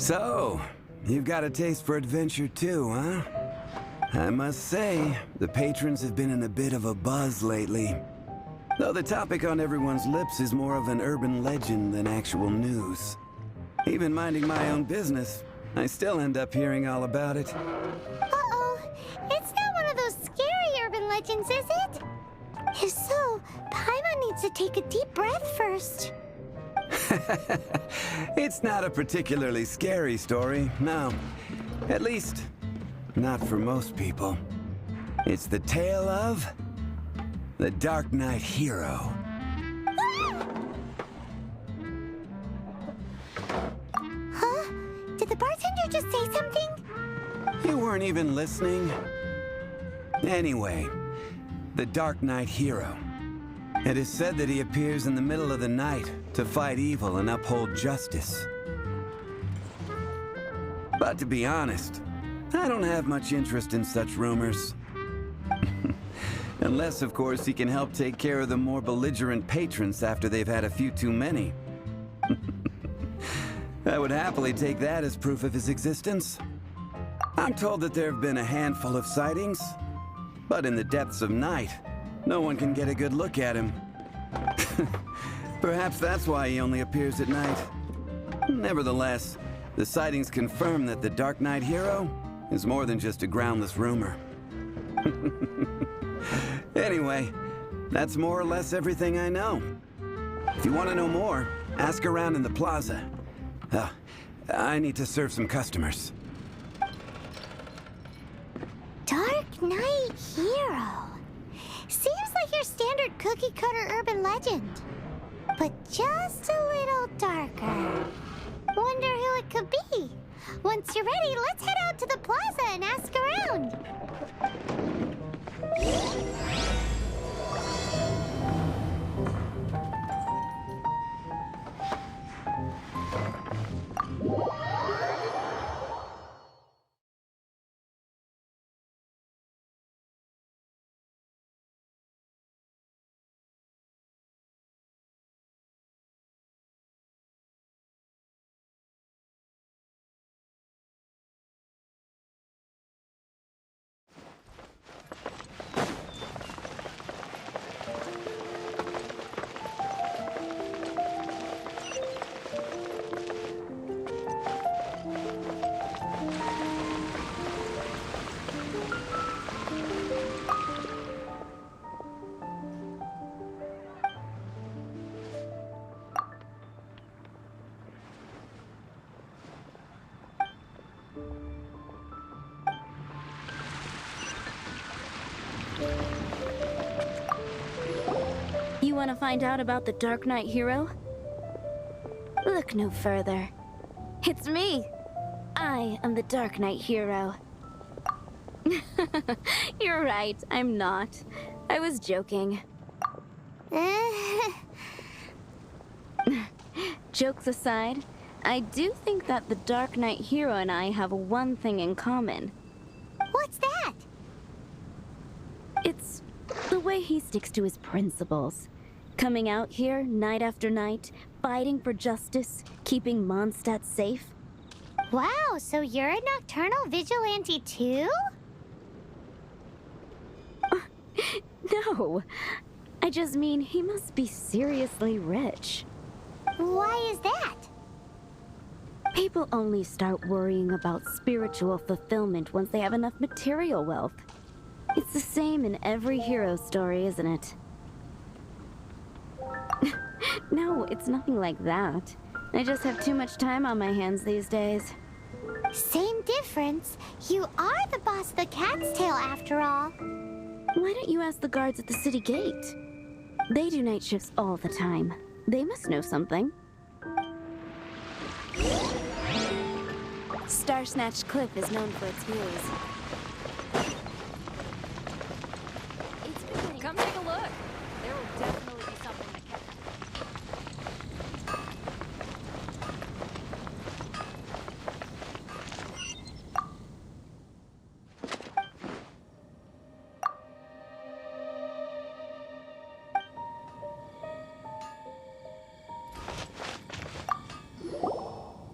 So, you've got a taste for adventure too, huh? I must say, the patrons have been in a bit of a buzz lately. Though the topic on everyone's lips is more of an urban legend than actual news. Even minding my own business, I still end up hearing all about it. Uh-oh. It's not one of those scary urban legends, is it? If so, Paimon needs to take a deep breath first. It's not a particularly scary story, no. At least, not for most people. It's the tale of the Darknight hero. Huh? Did the bartender just say something? You weren't even listening? Anyway, the Darknight hero. It is said that he appears in the middle of the night to fight evil and uphold justice. But to be honest, I don't have much interest in such rumors. Unless, of course, he can help take care of the more belligerent patrons after they've had a few too many. I would happily take that as proof of his existence. I'm told that there have been a handful of sightings, but in the depths of night, no one can get a good look at him. Perhaps that's why he only appears at night. Nevertheless, the sightings confirm that the Darknight hero is more than just a groundless rumor. Anyway, that's more or less everything I know. If you want to know more, ask around in the plaza. I need to serve some customers. Darknight hero. Seems like your standard cookie-cutter urban legend. But just a little darker. Wonder who it could be. Once you're ready, let's head out to the plaza and ask around. You want to find out about the Darknight hero? Look no further. It's me! I am the Darknight hero. You're right, I'm not. I was joking. Jokes aside, I do think that the Darknight hero and I have one thing in common. What's that? It's the way he sticks to his principles. Coming out here night after night, fighting for justice, keeping Mondstadt safe. Wow, so you're a nocturnal vigilante too? No, I just mean he must be seriously rich. Why is that? People only start worrying about spiritual fulfillment once they have enough material wealth. It's the same in every hero story, isn't it? No, it's nothing like that. I just have too much time on my hands these days. Same difference. You are the boss of the Cat's Tail after all. Why don't you ask the guards at the city gate? They do night shifts all the time. They must know something. Starsnatch Cliff is known for its views. Come take a look. There will definitely be something that can...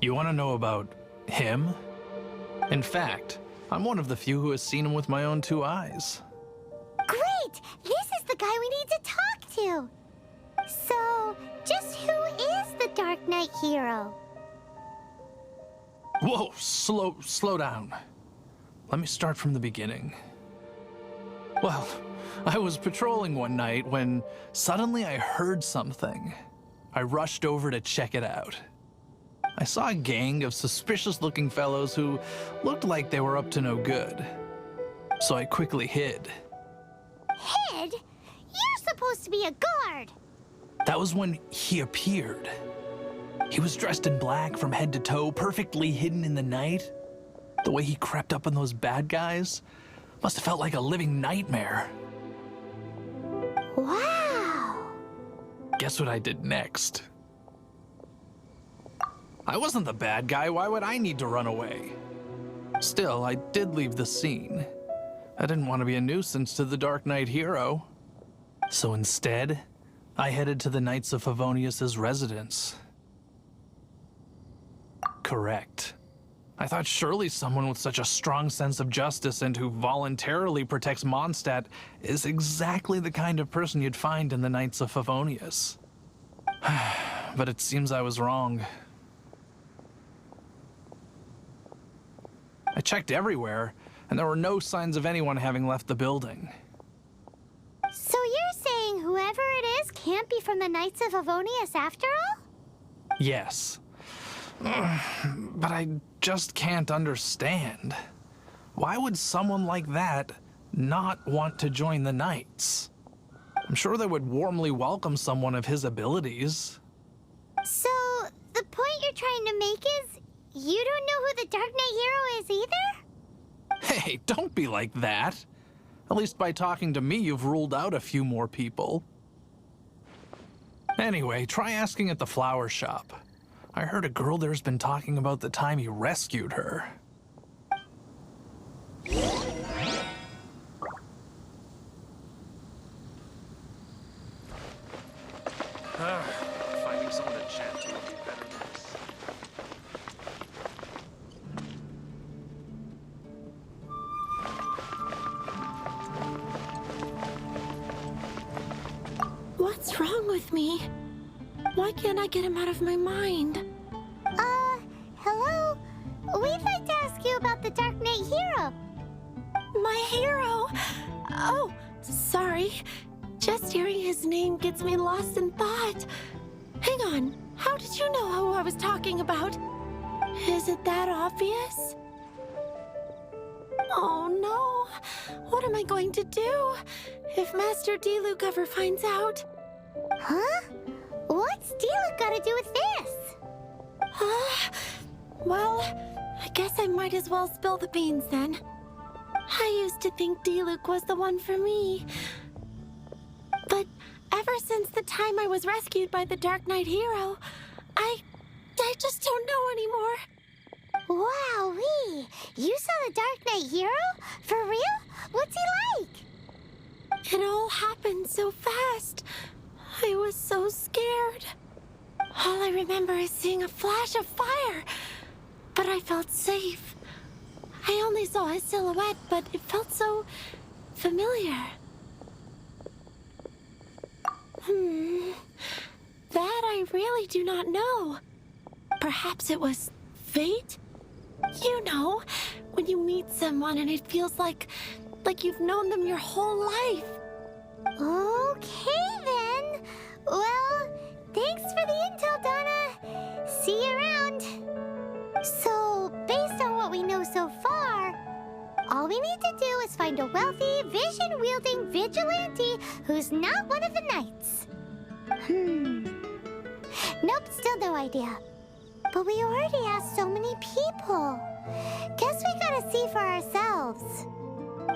You want to know about Him? In fact, I'm one of the few who has seen him with my own 2 eyes. Great! This is the guy we need to talk to! So, just who is the Darknight hero? Whoa, slow down. Let me start from the beginning. Well, I was patrolling one night when suddenly I heard something. I rushed over to check it out. I saw a gang of suspicious-looking fellows who looked like they were up to no good. So I quickly hid. Hid? You're supposed to be a guard! That was when he appeared. He was dressed in black from head to toe, perfectly hidden in the night. The way he crept up on those bad guys must have felt like a living nightmare. Wow! Guess what I did next? I wasn't the bad guy. Why would I need to run away? Still, I did leave the scene. I didn't want to be a nuisance to the Darknight hero. So instead, I headed to the Knights of Favonius' residence. Correct. I thought surely someone with such a strong sense of justice and who voluntarily protects Mondstadt is exactly the kind of person you'd find in the Knights of Favonius. But it seems I was wrong. I checked everywhere, and there were no signs of anyone having left the building. So you're saying whoever it is can't be from the Knights of Favonius after all? Yes. But I just can't understand. Why would someone like that not want to join the Knights? I'm sure they would warmly welcome someone of his abilities. So, the point you're trying to make is you don't know who the Darknight hero is either? Hey, don't be like that. At least by talking to me, you've ruled out a few more people. Anyway, try asking at the flower shop. I heard a girl there's been talking about the time you rescued her. Finding someone to chat to would be better than this. What's wrong with me? Why can't I get him out of my mind? Hello? We'd like to ask you about the Darknight hero. My hero? Oh, sorry. Just hearing his name gets me lost in thought. Hang on, how did you know who I was talking about? Is it that obvious? Oh no, what am I going to do if Master D-Luke ever finds out? Huh? What's D-Luke got to do with this? Well, I guess I might as well spill the beans then. I used to think D-Luke was the one for me. But ever since the time I was rescued by the Darknight hero, I just don't know anymore. Wowee! You saw the Darknight hero? For real? What's he like? It all happened so fast. I was so scared. All I remember is seeing a flash of fire, but I felt safe. I only saw his silhouette, but it felt so familiar. That I really do not know. Perhaps it was fate? You know, when you meet someone and it feels like you've known them your whole life. Okay then. Well, thanks for the intel, Donna. See you around. So, based on what we know so far, all we need to do is find a wealthy, vision-wielding vigilante who's not one of the knights. Nope, still no idea. But we already asked so many people. Guess we gotta see for ourselves.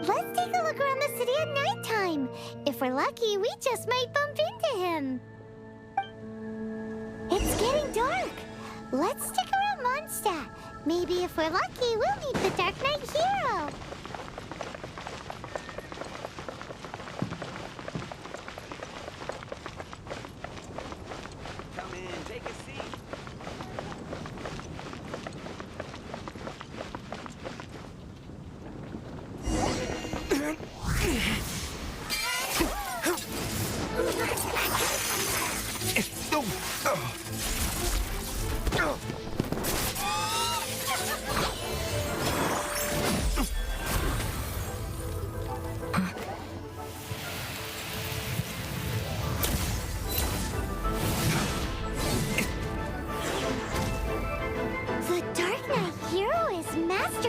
Let's take a look around the city at nighttime. If we're lucky, we just might bump into him. It's getting dark. Let's stick around Mondstadt. Maybe if we're lucky, we'll meet the Darknight hero. Come in, take a seat.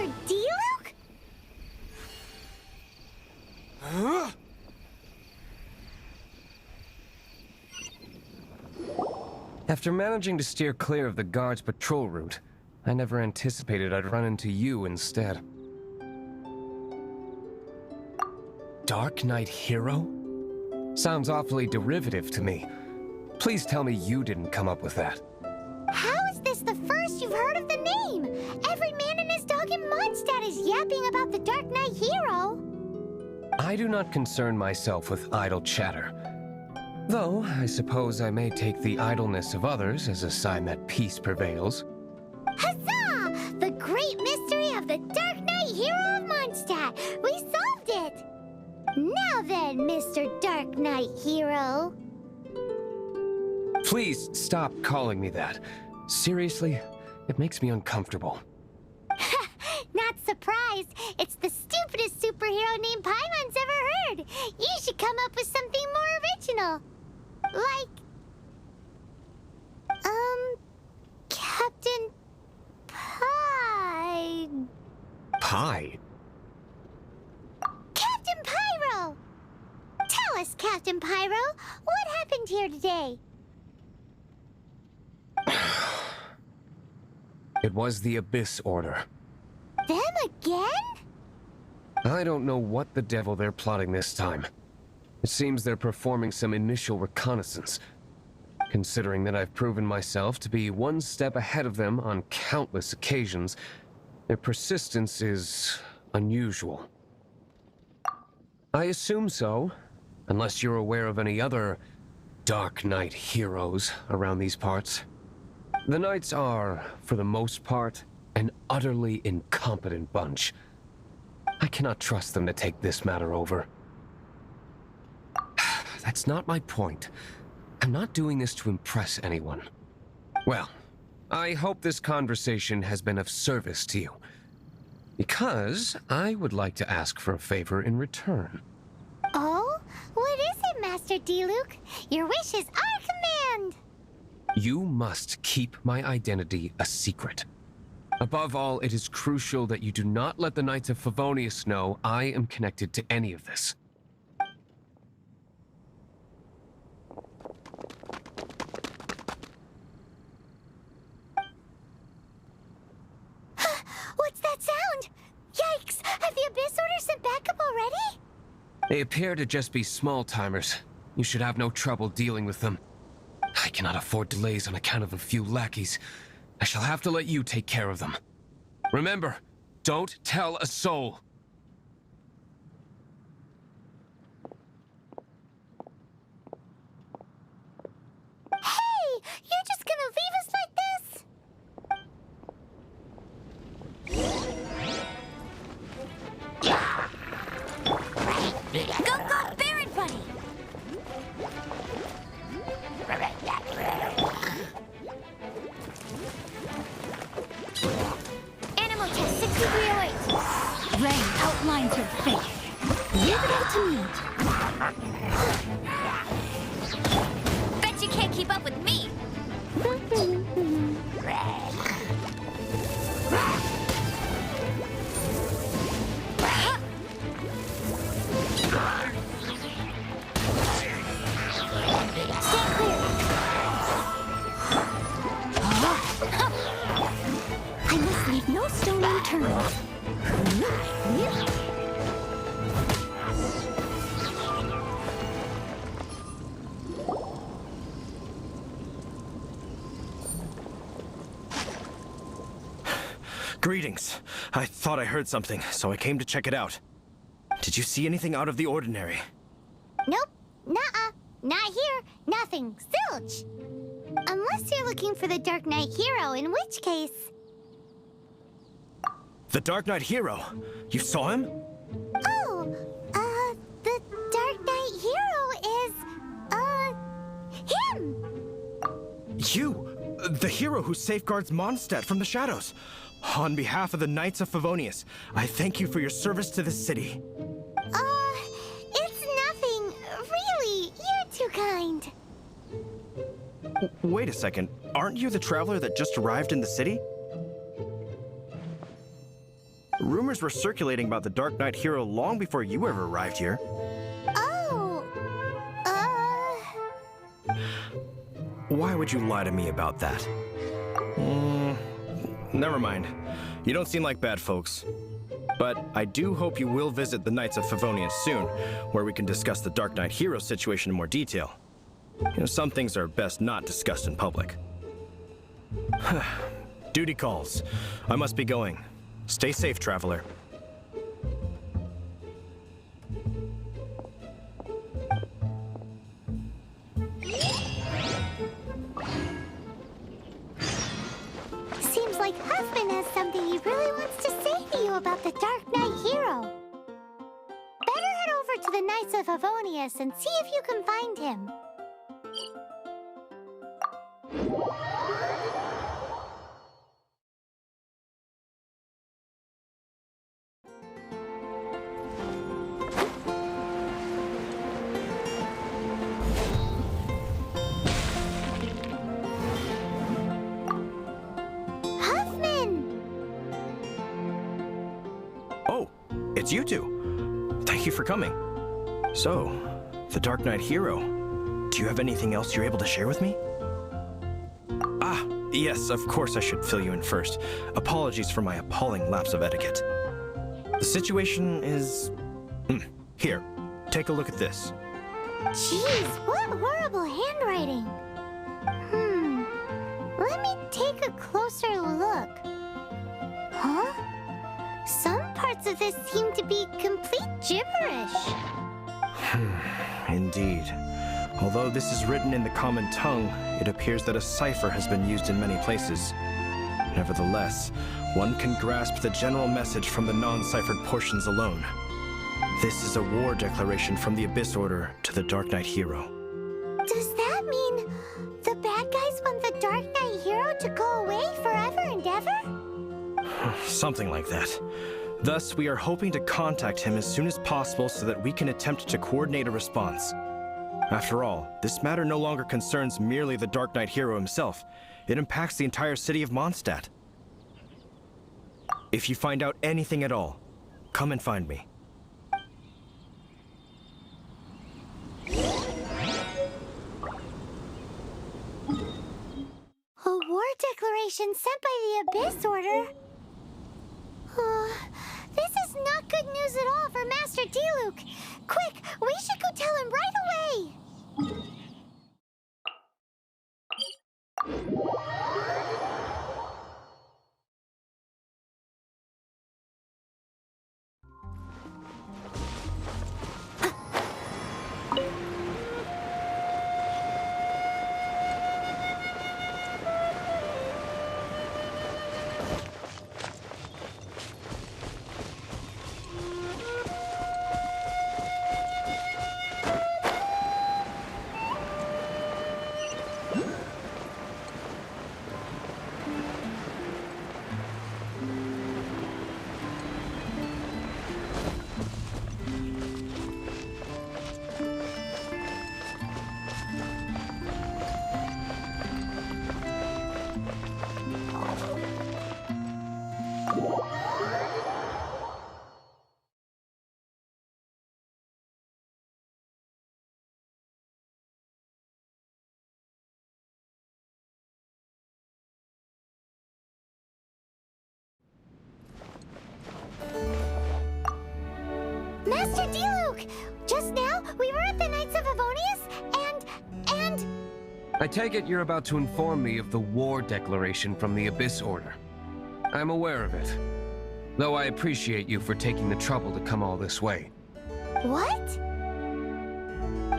Mr. D-Luke? After managing to steer clear of the guards' patrol route, I never anticipated I'd run into you instead. Darknight hero? Sounds awfully derivative to me. Please tell me you didn't come up with that. How is this the first you've heard of the name? Every man and his dog in Mondstadt is yapping about the Darknight hero. I do not concern myself with idle chatter. Though, I suppose I may take the idleness of others as a sign that peace prevails. Huzzah! The great mystery of the Darknight hero of Mondstadt! We solved it! Now then, Mr. Darknight hero. Please stop calling me that. Seriously, it makes me uncomfortable. Not surprised. It's the stupidest superhero name Paimon's ever heard. You should come up with something more original. Like... Captain Pie... Pie? Captain Pyro! Tell us, Captain Pyro, what happened here today? It was the Abyss Order. Them again? I don't know what the devil they're plotting this time. It seems they're performing some initial reconnaissance. Considering that I've proven myself to be one step ahead of them on countless occasions, their persistence is unusual. I assume so, unless you're aware of any other Darknight heroes around these parts. The Knights are, for the most part, an utterly incompetent bunch. I cannot trust them to take this matter over. That's not my point. I'm not doing this to impress anyone. Well, I hope this conversation has been of service to you. Because I would like to ask for a favor in return. Oh? What is it, Master D-Luke? Your wish is our command! You must keep my identity a secret. Above all, it is crucial that you do not let the Knights of Favonius know I am connected to any of this. What's that sound? Yikes! Have the Abyss Order sent backup already? They appear to just be small-timers. You should have no trouble dealing with them. I cannot afford delays on account of a few lackeys. I shall have to let you take care of them. Remember, don't tell a soul. Hey! You're just gonna leave us like this? Go, Baron Buddy! Animal test 6308. Rain outlines your fate. Leave it all to me. Bet you can't keep up with me. Stand clear. I must leave no stone unturned. Greetings. I thought I heard something, so I came to check it out. Did you see anything out of the ordinary? Nope. Nuh-uh. Not here. Nothing. Zilch. Unless you're looking for the Darknight hero, in which case... The Darknight hero? You saw him? Oh, the Darknight hero is, him! You! The hero who safeguards Mondstadt from the shadows. On behalf of the Knights of Favonius, I thank you for your service to this city. It's nothing. Really, you're too kind. Wait a second. Aren't you the traveler that just arrived in the city? Rumors were circulating about the Darknight hero long before you ever arrived here. Oh, Why would you lie to me about that? Never mind. You don't seem like bad folks. But I do hope you will visit the Knights of Favonius soon, where we can discuss the Darknight hero situation in more detail. Some things are best not discussed in public. Duty calls. I must be going. Stay safe, traveler. seems like Huffman has something he really wants to say to you about the Darknight hero. Better head over to the Knights of Favonius and see if you can find him. It's you two. Thank you for coming. So, the Darknight hero. Do you have anything else you're able to share with me? Ah, yes, of course I should fill you in first. Apologies for my appalling lapse of etiquette. The situation is... Here, take a look at this. Jeez, what horrible handwriting. Let me take a closer look. Huh? Some parts of this seem to be complete gibberish. Indeed. Although this is written in the common tongue, it appears that a cipher has been used in many places. Nevertheless, one can grasp the general message from the non-ciphered portions alone. This is a war declaration from the Abyss Order to the Darknight hero. Does that mean the bad guys want the Darknight hero to go away forever and ever? Something like that. Thus, we are hoping to contact him as soon as possible so that we can attempt to coordinate a response. After all, this matter no longer concerns merely the Darknight hero himself. It impacts the entire city of Mondstadt. If you find out anything at all, come and find me. A war declaration sent by the Abyss Order? This is not good news at all for Master Diluc. Quick, we should go tell him right away. Master Diluc! Just now, we were at the Knights of Favonius, and... I take it you're about to inform me of the war declaration from the Abyss Order. I'm aware of it, though I appreciate you for taking the trouble to come all this way. What?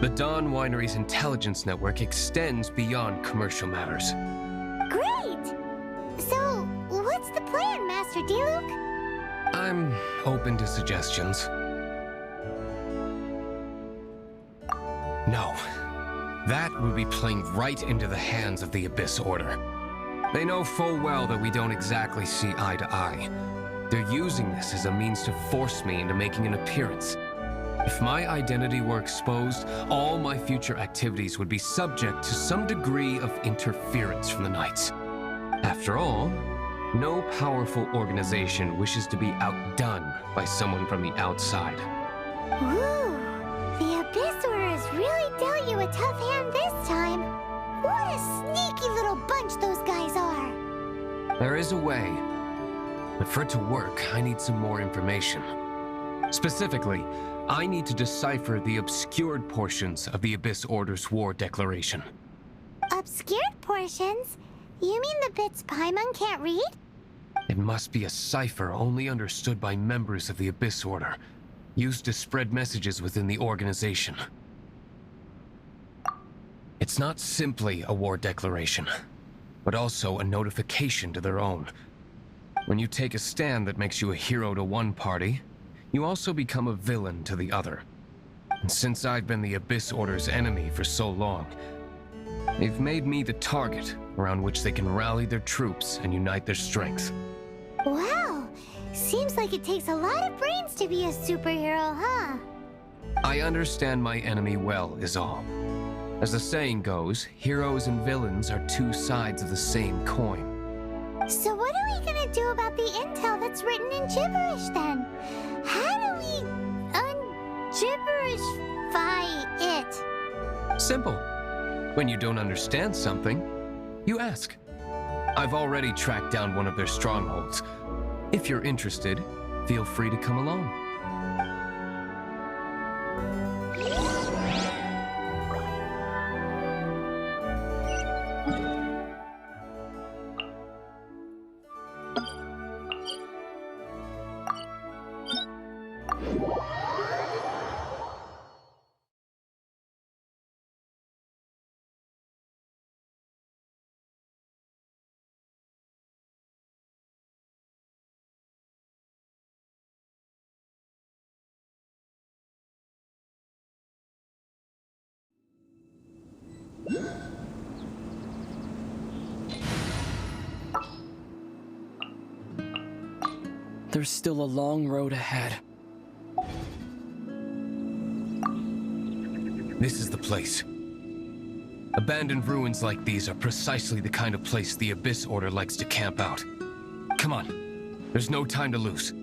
The Dawn Winery's intelligence network extends beyond commercial matters. Great! So, what's the plan, Master Diluc? I'm open to suggestions. No. That would be playing right into the hands of the Abyss Order. They know full well that we don't exactly see eye to eye. They're using this as a means to force me into making an appearance. If my identity were exposed, all my future activities would be subject to some degree of interference from the Knights. After all, No powerful organization wishes to be outdone by someone from the outside. Ooh, the Abyss Order has really dealt you a tough hand this time. What a sneaky little bunch those guys are. There is a way. But for it to work, I need some more information. Specifically, I need to decipher the obscured portions of the Abyss Order's war declaration. Obscured portions? You mean the bits Paimon can't read? It must be a cipher only understood by members of the Abyss Order, used to spread messages within the organization. It's not simply a war declaration, but also a notification to their own. When you take a stand that makes you a hero to one party, you also become a villain to the other. And since I've been the Abyss Order's enemy for so long, they've made me the target around which they can rally their troops and unite their strength. Wow, seems like it takes a lot of brains to be a superhero, huh? I understand my enemy well, is all. As the saying goes, heroes and villains are two sides of the same coin. So what are we gonna do about the intel that's written in gibberish then? How do we un-gibberishify it? Simple. When you don't understand something, you ask. I've already tracked down one of their strongholds. If you're interested, feel free to come along. There's still a long road ahead. This is the place. Abandoned ruins like these are precisely the kind of place the Abyss Order likes to camp out. Come on. There's no time to lose.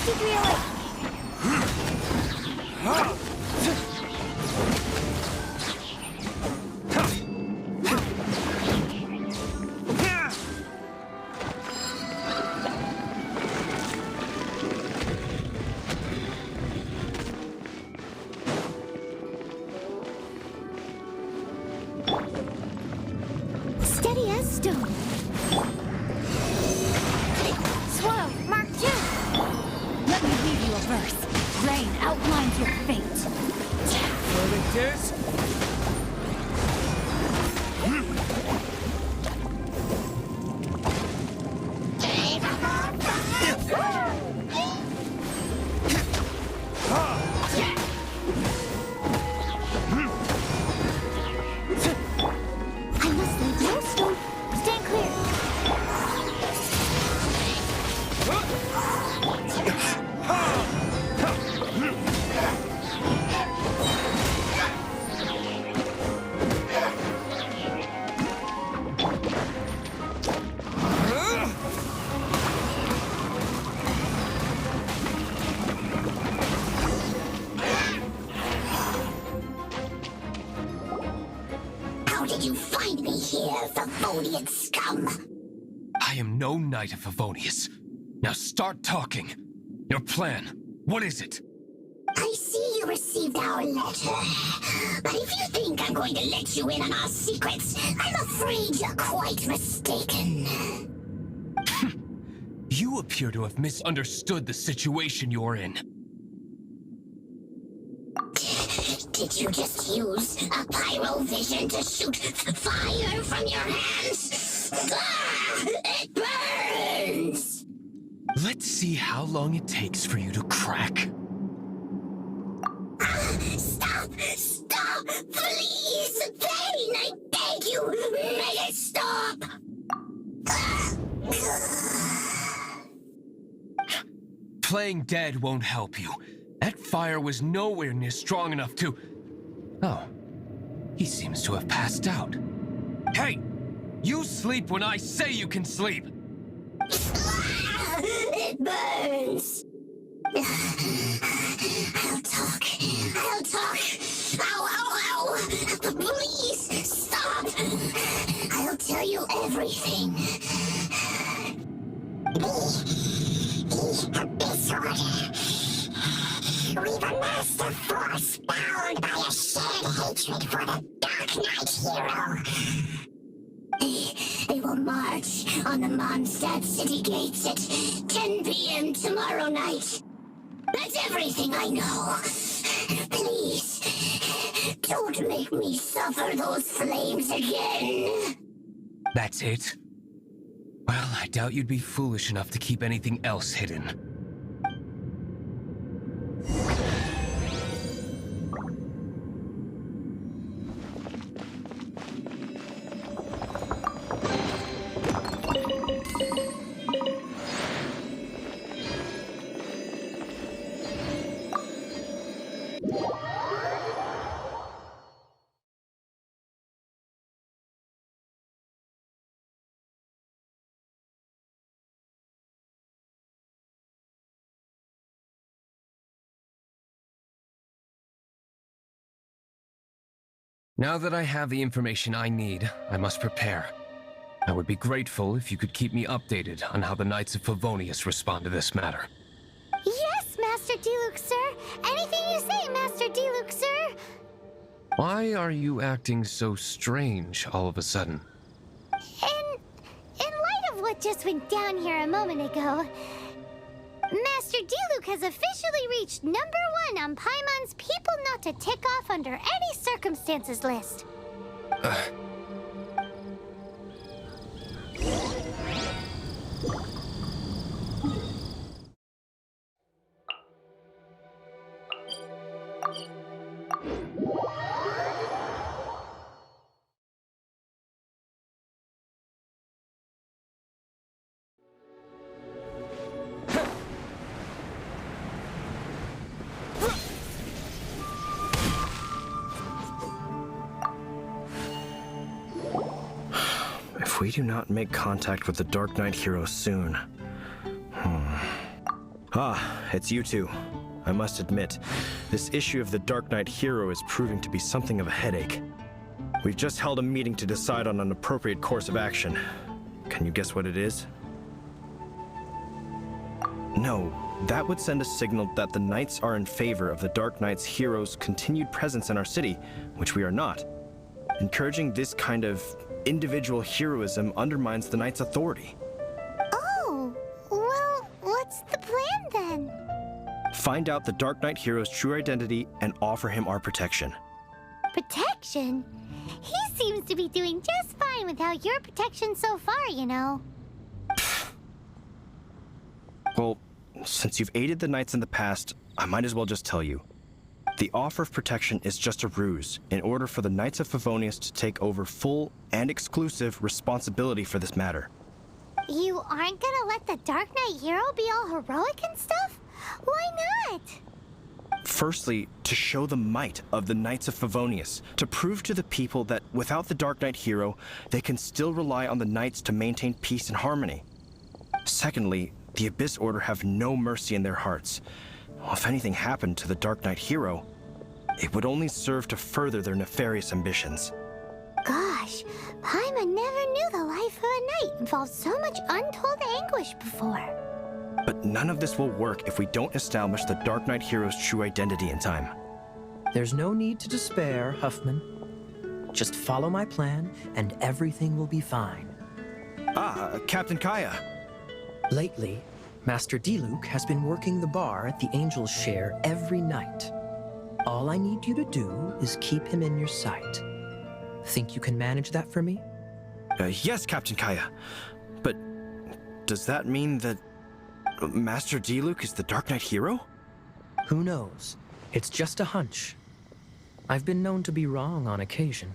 5308. Steady as stone. Swallow, Mark 2. Let me read you a verse. Rain outlines your fate. I must leave no stone. Stand clear. How did you find me here, Favonian scum? I am no knight of Favonius. Now start talking. Your plan, what is it? I see you received our letter. But if you think I'm going to let you in on our secrets, I'm afraid you're quite mistaken. You appear to have misunderstood the situation you're in. Did you just use a pyrovision to shoot fire from your hands? Ah, it burns! Let's see how long it takes for you to crack. Stop! Stop! Please! Pain! I beg you! Make it stop! Playing dead won't help you. That fire was nowhere near strong enough to... Oh. He seems to have passed out. Hey! You sleep when I say you can sleep! It burns! I'll talk. I'll talk. Ow, ow, ow! Please, stop! I'll tell you everything. Disorder. We've amassed a force bound by a shared hatred for the Darknight hero. They will march on the Mondstadt city gates at 10 p.m. tomorrow night. That's everything I know. Please, don't make me suffer those flames again. That's it? Well, I doubt you'd be foolish enough to keep anything else hidden. Now that I have the information I need, I must prepare. I would be grateful if you could keep me updated on how the Knights of Favonius respond to this matter. Yes, Master Diluc, sir. Anything you say, Master Diluc, sir. Why are you acting so strange all of a sudden? In light of what just went down here a moment ago, Master Diluc has officially reached #1 on Paimon's people not to tick off under any circumstances list. If we do not make contact with the Darknight hero soon... Ah, it's you two. I must admit, this issue of the Darknight Hero is proving to be something of a headache. We've just held a meeting to decide on an appropriate course of action. Can you guess what it is? No, that would send a signal that the Knights are in favor of the Darknight's hero's continued presence in our city, which we are not. Encouraging this kind of individual heroism undermines the Knights' authority. Oh, well, what's the plan then? Find out the Darknight Hero's true identity and offer him our protection. Protection? He seems to be doing just fine without your protection so far, you know. Well, since you've aided the Knights in the past, I might as well just tell you. The offer of protection is just a ruse in order for the Knights of Favonius to take over full and exclusive responsibility for this matter. You aren't gonna let the Darknight Hero be all heroic and stuff? Why not? Firstly, to show the might of the Knights of Favonius, to prove to the people that without the Darknight Hero, they can still rely on the Knights to maintain peace and harmony. Secondly, the Abyss Order have no mercy in their hearts. Well, if anything happened to the Darknight Hero, it would only serve to further their nefarious ambitions. Gosh, Paimon never knew the life of a knight involved so much untold anguish before. But none of this will work if we don't establish the Darknight Hero's true identity in time. There's no need to despair, Huffman. Just follow my plan, and everything will be fine. Ah, Captain Kaya. Lately, Master Diluc has been working the bar at the Angel's Share every night. All I need you to do is keep him in your sight. Think you can manage that for me? Yes, Captain Kaya. But does that mean that Master Diluc is the Darknight Hero? Who knows? It's just a hunch. I've been known to be wrong on occasion.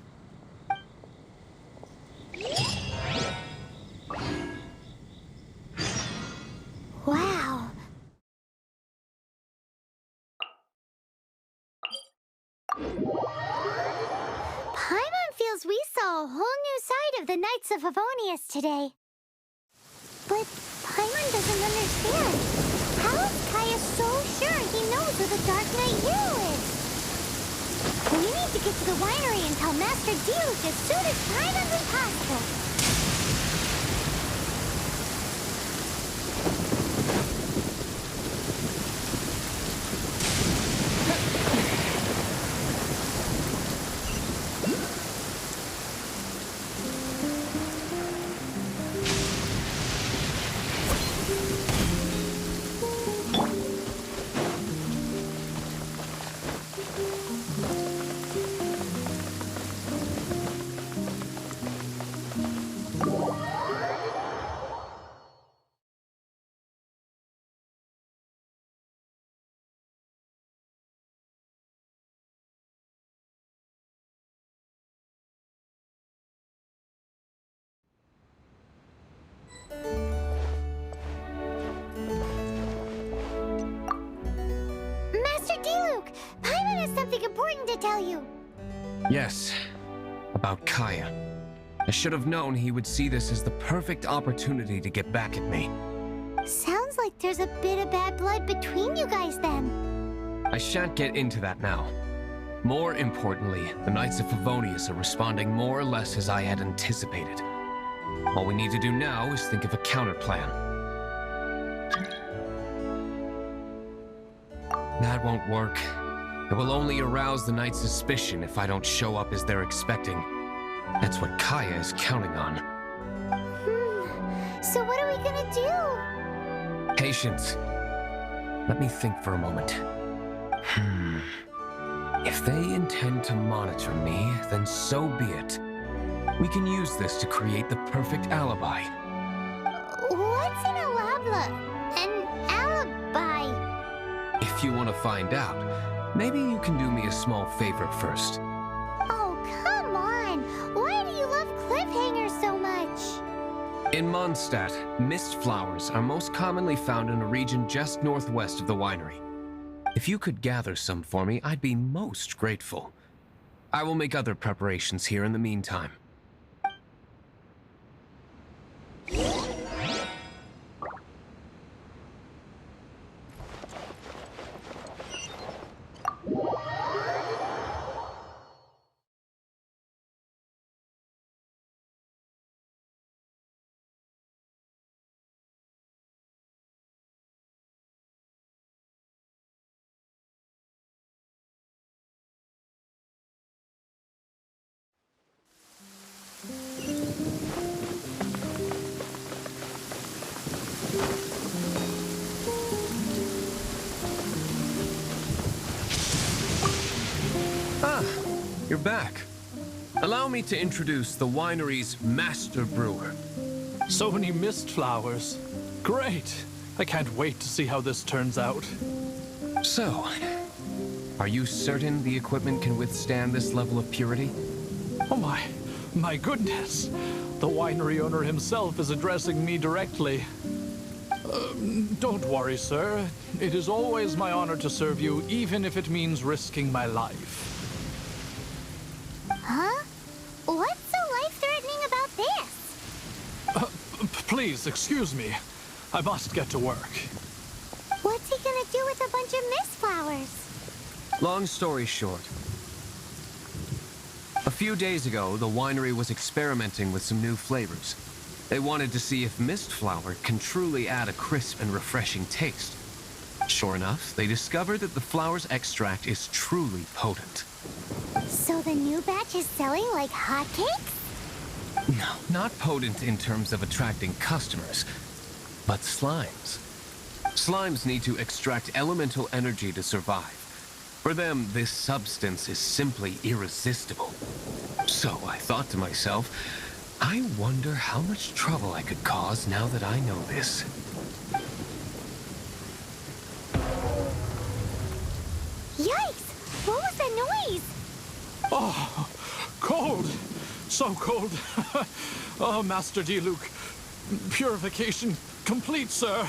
Wow. Paimon feels we saw a whole new side of the Knights of Favonius today. But Paimon doesn't understand. How is Kaya so sure he knows who the Darknight Hero is? We need to get to the winery and tell Master Diluc as soon as time is possible. Master Diluc, Paimon has something important to tell you. Yes, about Kaya. I should have known he would see this as the perfect opportunity to get back at me. Sounds like there's a bit of bad blood between you guys then. I shan't get into that now. More importantly, the Knights of Favonius are responding more or less as I had anticipated. All we need to do now is think of a counterplan. That won't work. It will only arouse the Knights' suspicion if I don't show up as they're expecting. That's what Kaya is counting on. So what are we gonna do? Patience. Let me think for a moment. If they intend to monitor me, then so be it. We can use this to create the perfect alibi. What's an alabla? An alibi? If you want to find out, maybe you can do me a small favor first. Oh, come on! Why do you love cliffhangers so much? In Mondstadt, mist flowers are most commonly found in a region just northwest of the winery. If you could gather some for me, I'd be most grateful. I will make other preparations here in the meantime. You're back. Allow me to introduce the winery's master brewer. So many mist flowers. Great. I can't wait to see how this turns out. So, are you certain the equipment can withstand this level of purity? Oh my goodness. The winery owner himself is addressing me directly. Don't worry, sir. It is always my honor to serve you, even if it means risking my life. Huh? What's so life-threatening about this? Please, excuse me. I must get to work. What's he gonna do with a bunch of mist flowers? Long story short, a few days ago, the winery was experimenting with some new flavors. They wanted to see if mist flower can truly add a crisp and refreshing taste. Sure enough, they discovered that the flower's extract is truly potent. So the new batch is selling like hotcakes? No, not potent in terms of attracting customers, but slimes. Slimes need to extract elemental energy to survive. For them, this substance is simply irresistible. So I thought to myself, I wonder how much trouble I could cause now that I know this. Yikes! What was that noise? Oh, cold. So cold. Oh, Master D-Luke. Purification complete, sir.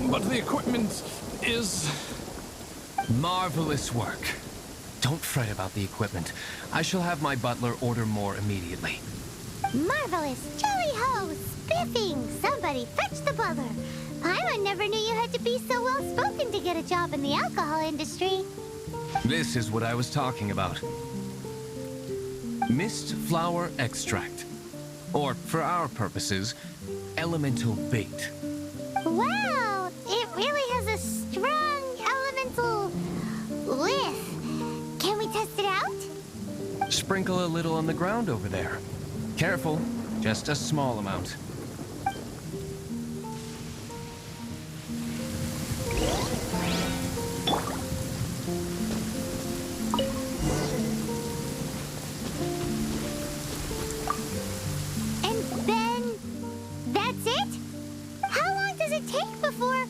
But the equipment is... Marvelous work. Don't fret about the equipment. I shall have my butler order more immediately. Marvelous! Jolly-ho! Spiffing! Somebody fetch the butler! Paimon never knew you had to be so well-spoken to get a job in the alcohol industry. This is what I was talking about. Mist flower extract. Or, for our purposes, elemental bait. Wow! It really has a strong elemental whiff. Can we test it out? Sprinkle a little on the ground over there. Careful, just a small amount. And then... that's it? How long does it take before...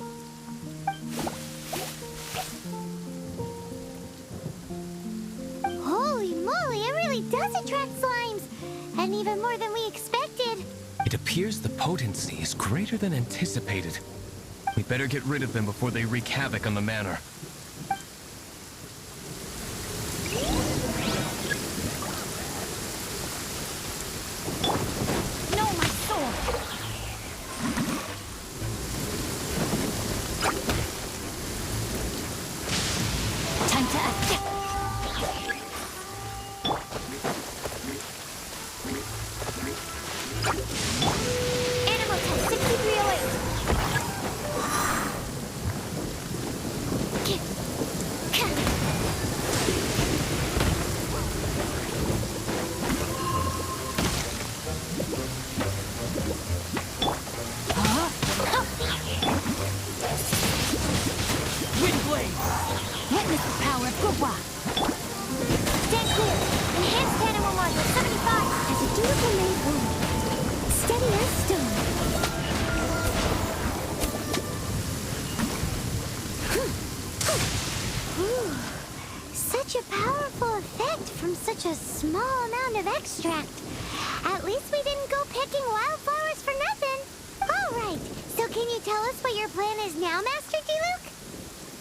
Holy moly, it really does attract slimes! And even more than we expected. It appears the potency is greater than anticipated. We better get rid of them before they wreak havoc on the manor. No, my sword! Time to act. Animal test 6308. Windblade! Witness the power of Gugwa! Stand clear. Enhanced animal module 75 has a durable made wound. Steady as stone. Whew. Such a powerful effect from such a small amount of extract. At least we didn't go picking wildflowers for nothing. All right. So can you tell us what your plan is now, Master D-Luke?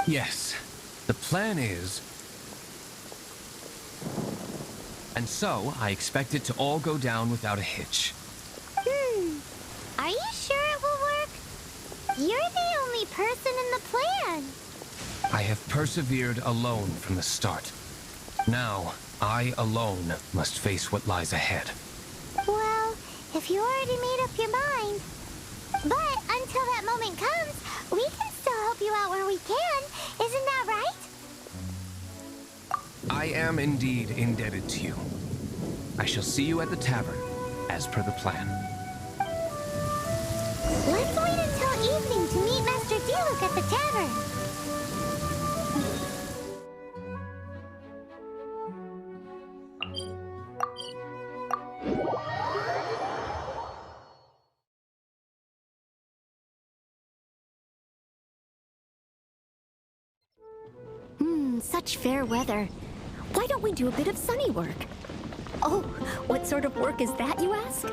Yes, the plan is... And so, I expect it to all go down without a hitch. Are you sure it will work? You're the only person in the plan. I have persevered alone from the start. Now, I alone must face what lies ahead. Well, if you already made up your mind. But until that moment comes, we can still help you out where we can. Isn't that right? I am indeed indebted to you. I shall see you at the tavern, as per the plan. Let's wait until evening to meet Master D-Luke at the tavern. Such fair weather. Why don't we do a bit of sunny work? Oh, what sort of work is that, you ask?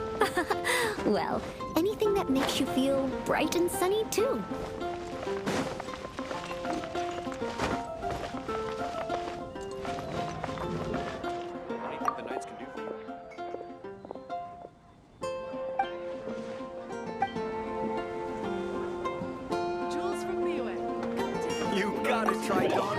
Well, anything that makes you feel bright and sunny, too. You gotta try Dawn.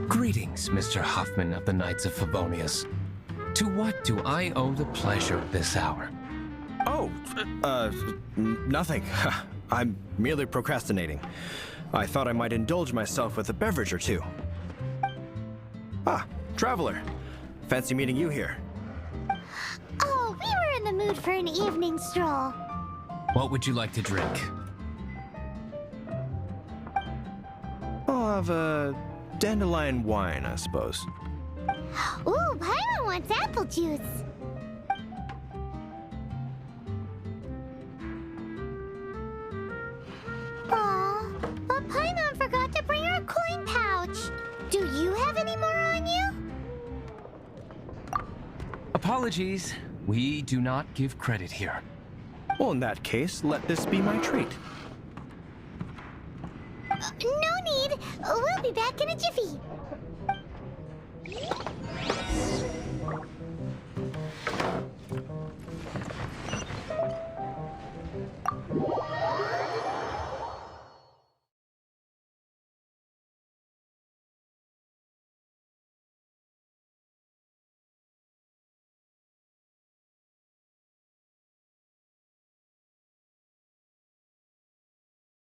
Greetings, Mr. Huffman of the Knights of Favonius. To what do I owe the pleasure of this hour? Oh, nothing. I'm merely procrastinating. I thought I might indulge myself with a beverage or two. Ah, Traveler. Fancy meeting you here. Oh, we were in the mood for an evening stroll. What would you like to drink? I'll have a dandelion wine, I suppose. Ooh, Paimon wants apple juice. Aw, but Paimon forgot to bring her coin pouch. Do you have any more on you? Apologies. We do not give credit here. Well, in that case, let this be my treat. No need. We'll be back in a jiffy.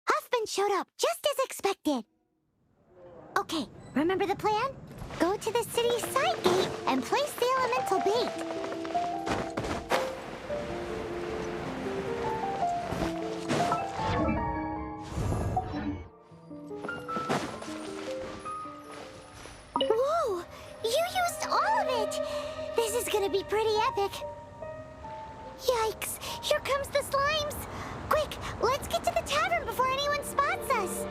Huffman showed up just as expected. Okay, remember the plan? Go to the city's side gate and place the elemental bait. Whoa! You used all of it! This is gonna be pretty epic. Yikes! Here comes the slimes! Quick, let's get to the tavern before anyone spots us!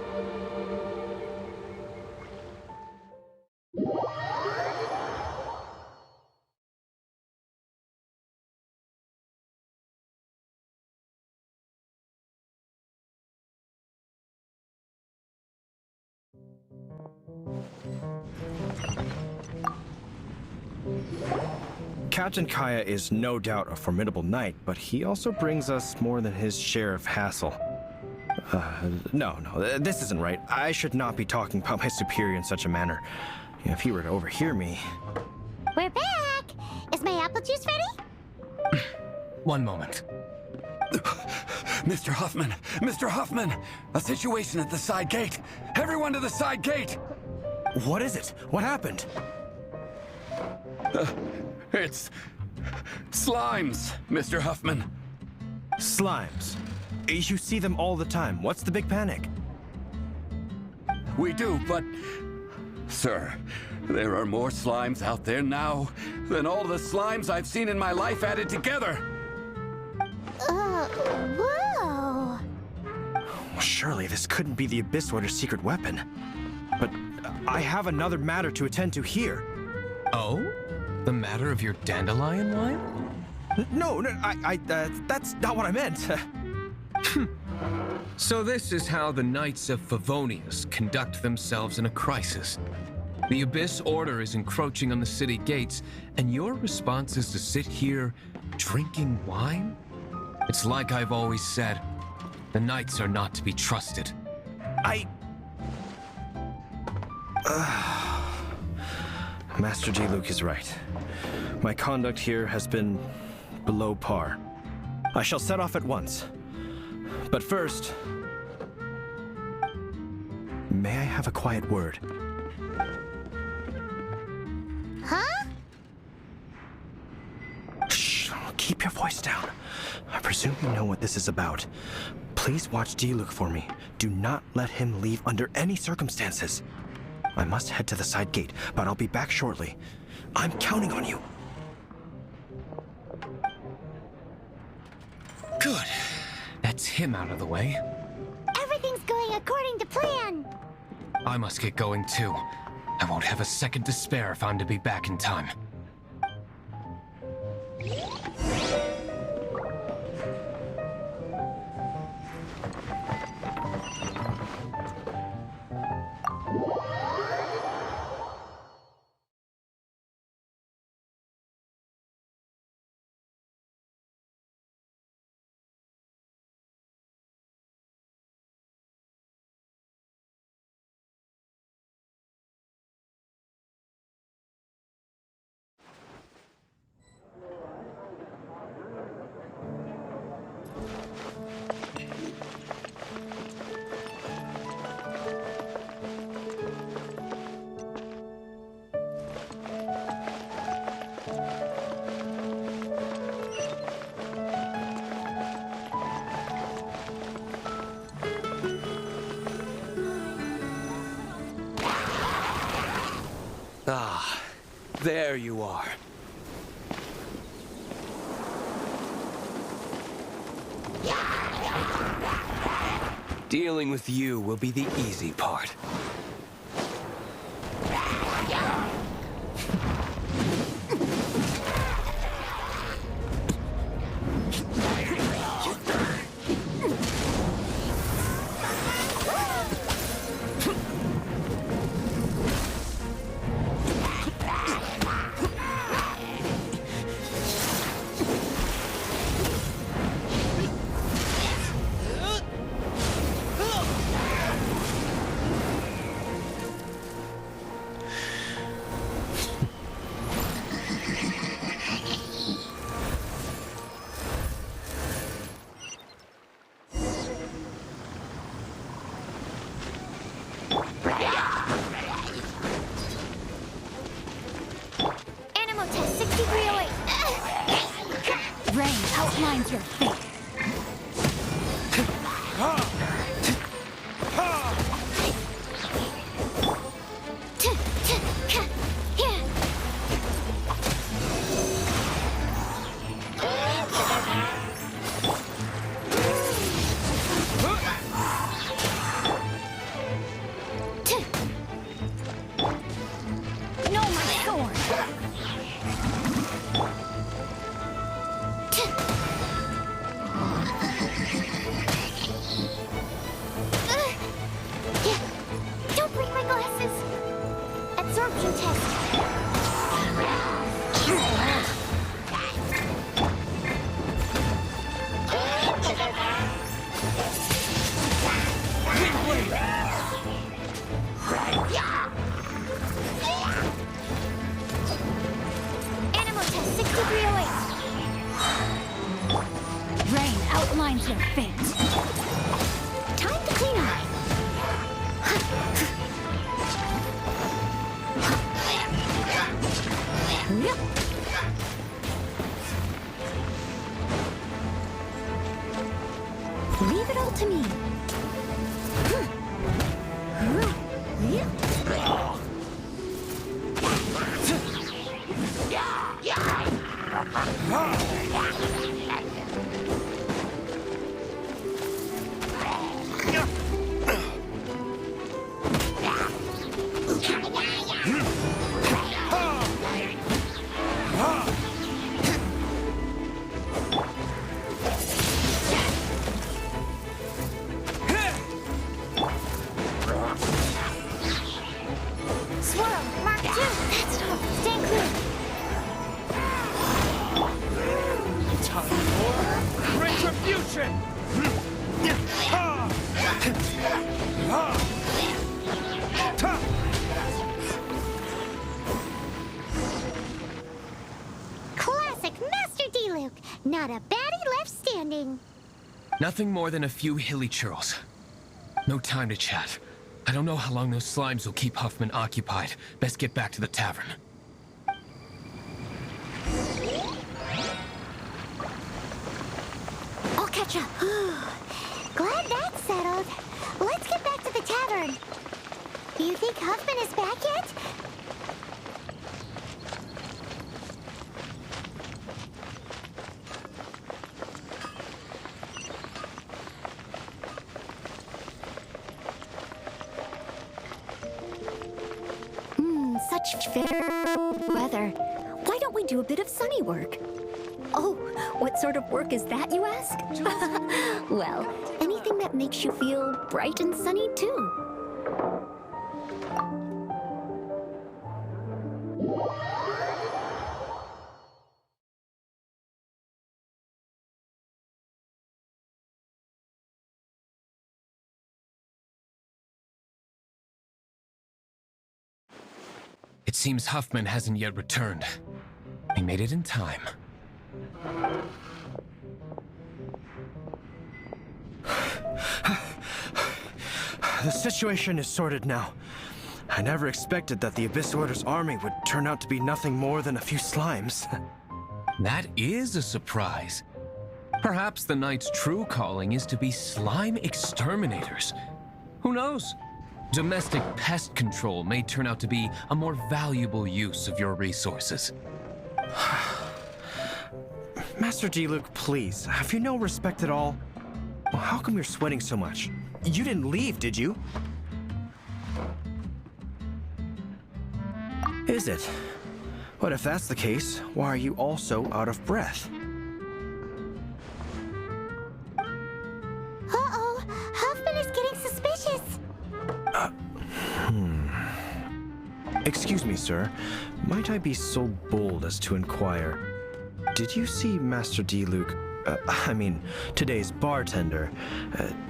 Captain Kaya is no doubt a formidable knight, but he also brings us more than his share of hassle. No, this isn't right. I should not be talking about my superior in such a manner. If he were to overhear me... We're back! Is my apple juice ready? One moment. Mr. Huffman! Mr. Huffman! A situation at the side gate! Everyone to the side gate! What is it? What happened? It's... slimes, Mr. Huffman. Slimes. You see them all the time. What's the big panic? We do, but... Sir, there are more slimes out there now than all the slimes I've seen in my life added together. Whoa! Surely this couldn't be the Abyss Warder's secret weapon. but I have another matter to attend to here. Oh? The matter of your dandelion wine? No, that's not what I meant. So this is how the Knights of Favonius conduct themselves in a crisis. The Abyss Order is encroaching on the city gates, and your response is to sit here drinking wine? It's like I've always said, the Knights are not to be trusted. Master Diluc is right. My conduct here has been below par. I shall set off at once. But first, may I have a quiet word? Huh? Shh, keep your voice down. I presume you know what this is about. Please watch Diluc for me. Do not let him leave under any circumstances. I must head to the side gate, but I'll be back shortly. I'm counting on you. Good. That's him out of the way. Everything's going according to plan. I must get going too. I won't have a second to spare if I'm to be back in time. Ah, there you are. Dealing with you will be the easy part. Classic Master D-Luke. Not a baddie left standing. Nothing more than a few hilly churls. No time to chat. I don't know how long those slimes will keep Huffman occupied. Best get back to the tavern. I'll catch up. Glad that's settled. Let's get back to the tavern. Do you think Huffman is back yet? Such fair weather. Why don't we do a bit of sunny work? Oh, what sort of work is that, you ask? Well, anything that makes you feel bright and sunny, too. It seems Huffman hasn't yet returned. He made it in time. The situation is sorted now. I never expected that the Abyss Order's army would turn out to be nothing more than a few slimes. That is a surprise. Perhaps the Knight's true calling is to be slime exterminators. Who knows? Domestic pest control may turn out to be a more valuable use of your resources. Master D-Luke, please, have you no respect at all? Well, how come you're sweating so much? You didn't leave, did you? Is it? But if that's the case, why are you also out of breath? Uh-oh, Huffman is getting suspicious. Excuse me, sir. Might I be so bold as to inquire? Did you see Master D-Luke, today's bartender?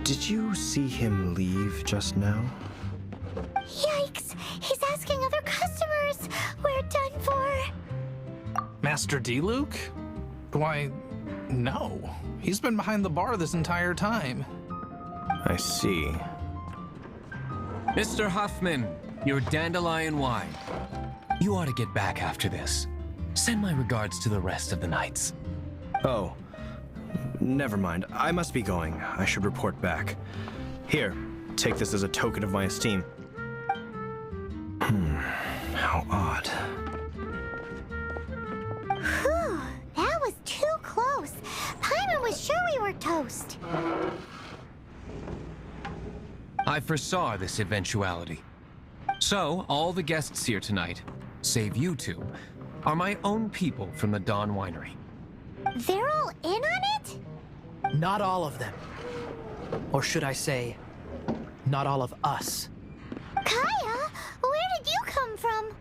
Did you see him leave just now? Yikes! He's asking other customers. We're done for. Master D-Luke? Why, no. He's been behind the bar this entire time. I see. Mr. Huffman, your dandelion wine. You ought to get back after this. Send my regards to the rest of the knights. Oh, never mind. I must be going. I should report back. Here, take this as a token of my esteem. How odd. Whew, that was too close. Paimon was sure we were toast. I foresaw this eventuality. So, all the guests here tonight, save you two, are my own people from the Dawn Winery. They're all in on it? Not all of them. Or should I say, not all of us. Kaya, where did you come from?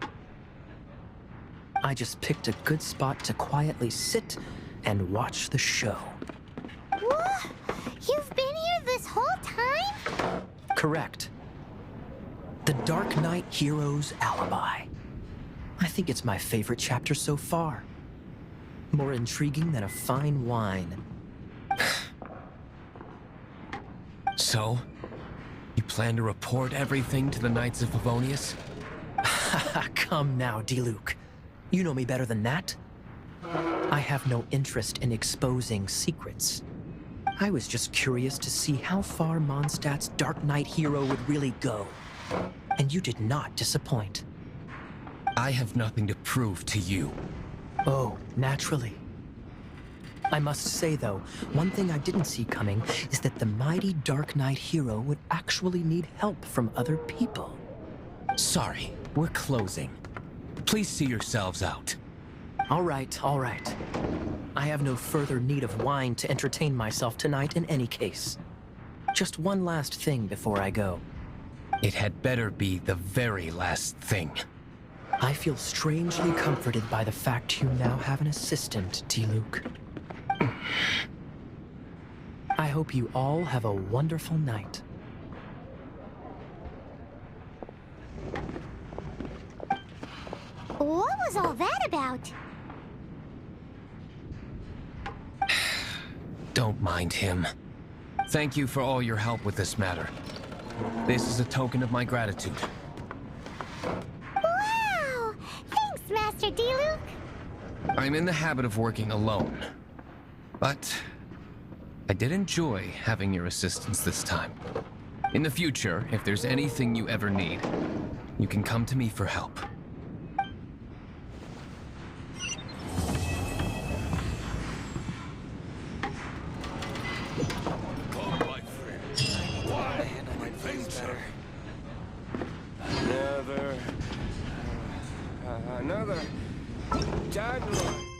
I just picked a good spot to quietly sit and watch the show. What? You've been here this whole time? Correct. The Darknight hero's Alibi. I think it's my favorite chapter so far. More intriguing than a fine wine. So, you plan to report everything to the Knights of Favonius? Come now, D-Luke. You know me better than that. I have no interest in exposing secrets. I was just curious to see how far Mondstadt's Darknight hero would really go. And you did not disappoint. I have nothing to prove to you. Oh, naturally. I must say, though, one thing I didn't see coming is that the mighty Darknight hero would actually need help from other people. Sorry, we're closing. Please see yourselves out. All right, all right. I have no further need of wine to entertain myself tonight in any case. Just one last thing before I go. It had better be the very last thing. I feel strangely comforted by the fact you now have an assistant, D-Luke. I hope you all have a wonderful night. was all that about? Don't mind him. Thank you for all your help with this matter. This is a token of my gratitude. Wow! Thanks, Master D-Luke. I'm in the habit of working alone. But I did enjoy having your assistance this time. In the future, if there's anything you ever need, you can come to me for help. Another Darknight.